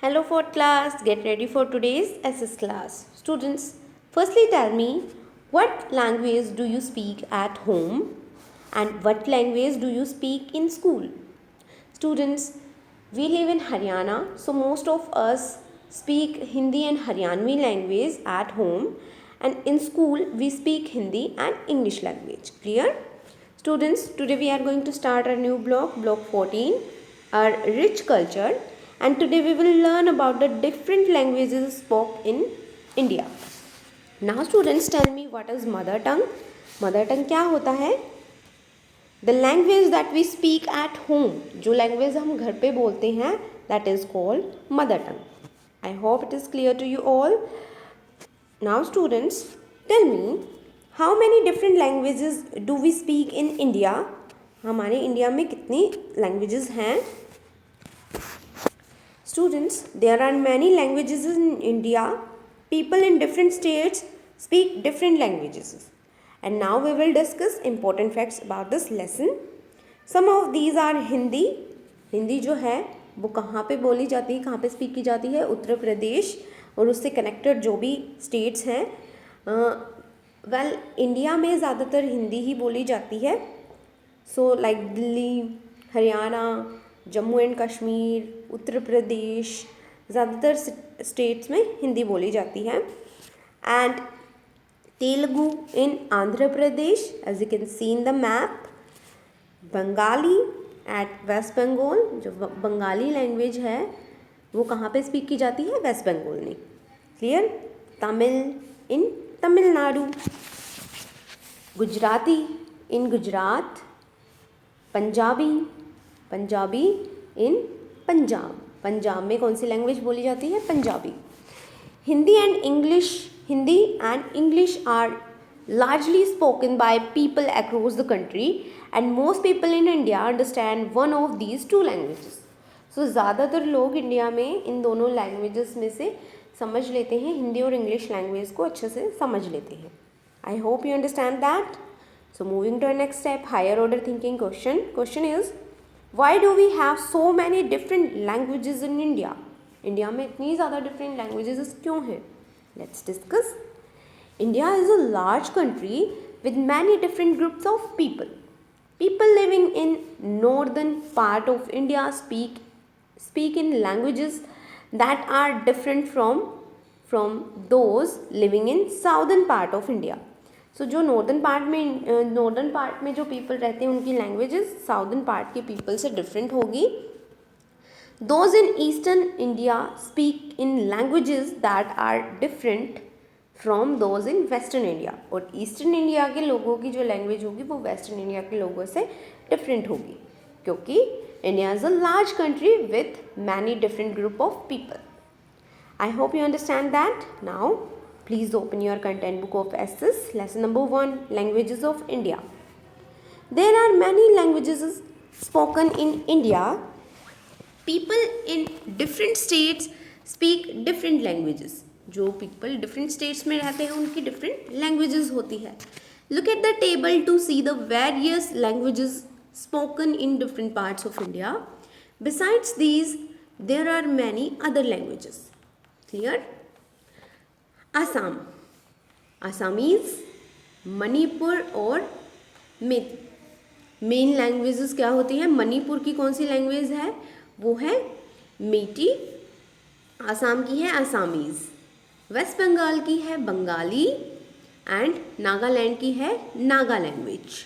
Hello fourth class, get ready for today's SS class. Students, firstly tell me what language do you speak at home and what language do you speak in school? Students, we live in Haryana, so most of us speak Hindi and Haryanvi language at home, and in school we speak Hindi and English language. Clear? Students, today we are going to start our new block 14, our rich culture, and today we will learn about the different languages spoken in India. Now students, tell me what is mother tongue? Mother tongue क्या होता है? The language that we speak at home, जो language हम घर पे बोलते हैं, that is called mother tongue. I hope it is clear to you all. Now students, tell me how many different languages do we speak in India? हमारे India में कितनी languages हैं? Students, there are many languages in India. People in different states speak different languages. And now we will discuss important facts about this lesson. Some of these are Hindi. Hindi जो है वो कहाँ पे बोली जाती है, कहाँ पे स्पीक की जाती है? उत्तर प्रदेश और उससे कनेक्टेड जो भी स्टेट्स हैं, इंडिया में ज़्यादातर हिंदी ही बोली जाती है. So like Delhi, Haryana, Jammu and Kashmir, Uttar Pradesh, ज़्यादातर स्टेट्स में हिंदी बोली जाती है. And Telugu in Andhra Pradesh, as you can see in the map. Bengali at West Bengal, जो बंगाली लैंग्वेज है वो कहाँ पे स्पीक की जाती है? वेस्ट बंगाल में. क्लियर? तमिल इन तमिलनाडु, गुजराती इन गुजरात, पंजाबी इन पंजाब. पंजाब में कौन सी लैंग्वेज बोली जाती है? Punjabi. Hindi and English are largely spoken by people across the country, and most people in India understand one of these two languages. So ज़्यादातर लोग इंडिया में इन दोनों लैंग्वेजेस में से समझ लेते हैं, हिंदी और इंग्लिश लैंग्वेज को अच्छे से समझ लेते हैं. I hope you understand that. So moving to our next step, higher order thinking question. Question is, why do we have so many different languages in India? India में इतनी ज़्यादा डिफरेंट लैंग्वेजेस क्यों हैं? Let's discuss. India is a large country with many different groups of people. People living in northern part of India speak in languages that are different from those living in southern part of India. So जो northern part में जो people रहते हैं उनकी languages southern part के people से different होगी. Those in eastern India speak in languages that are different from those in western India. और ईस्टर्न इंडिया के लोगों की जो लैंग्वेज होगी वो वेस्टर्न इंडिया के लोगों से डिफरेंट होगी, क्योंकि India is a large country with many different group of people. I hope you understand that. Now please open your content book of SS, lesson number 1, languages of India. There are many languages spoken in India. People in different states speak different languages. जो people different states में रहते हैं उनकी different languages होती है. Look at the table to see the various languages spoken in different parts of India. Besides these, there are many other languages. Clear? Assam, Assamese, Manipur और main languages क्या होती है? मणिपुर की कौन सी लैंग्वेज है? वो है मेटी. आसाम की है आसामीज़, वेस्ट बंगाल की है बंगाली, एंड नागालैंड की है नागा लैंग्वेज.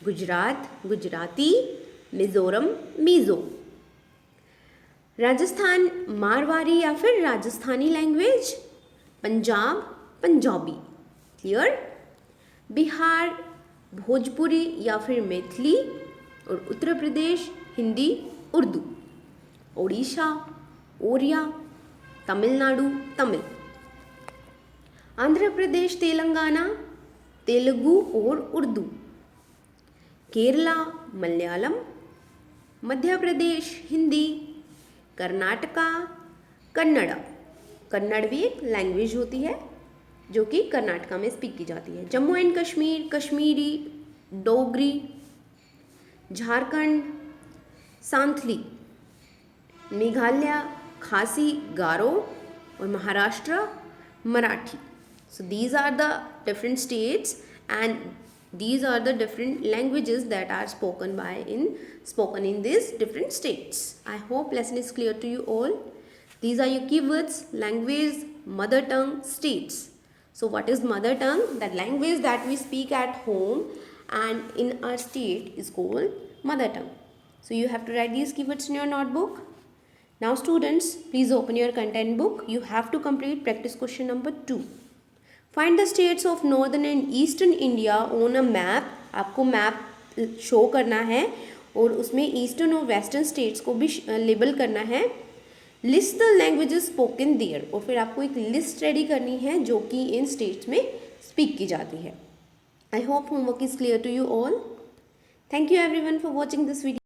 गुजरात गुजराती, मिज़ोरम मिज़ो. राजस्थान मारवाड़ी या फिर राजस्थानी लैंग्वेज. पंजाब पंजाबी. क्लियर? बिहार भोजपुरी या फिर मैथिली, और उत्तर प्रदेश हिंदी उर्दू. ओडिशा ओरिया, तमिलनाडु तमिल. आंध्र प्रदेश तेलंगाना तेलुगु और उर्दू. केरला मलयालम. मध्य प्रदेश हिंदी. कर्नाटका कन्नड़ा. कन्नड़ भी एक लैंग्वेज होती है जो कि कर्नाटका में स्पीक की जाती है. जम्मू एंड कश्मीर कश्मीरी, डोगरी. झारखंड सांथली. मेघालय खासी गारो और Maharashtra Marathi. So these are the different states and these are the different languages that are spoken in these different states. I hope lesson is clear to you all. These are your keywords: language, mother tongue, states. So what is mother tongue? That language that we speak at home and in our state is called mother tongue. So you have to write these keywords in your notebook. Now students, please open your content book. You have to complete practice question number 2. Find the states of northern and eastern India on a map. आपको map show करना है और उसमें eastern और western states को भी label करना है. List the languages spoken there, और फिर आपको एक लिस्ट रेडी करनी है जो कि इन स्टेट्स में स्पीक की जाती है. I hope homework is clear to you all. Thank you everyone for watching this video.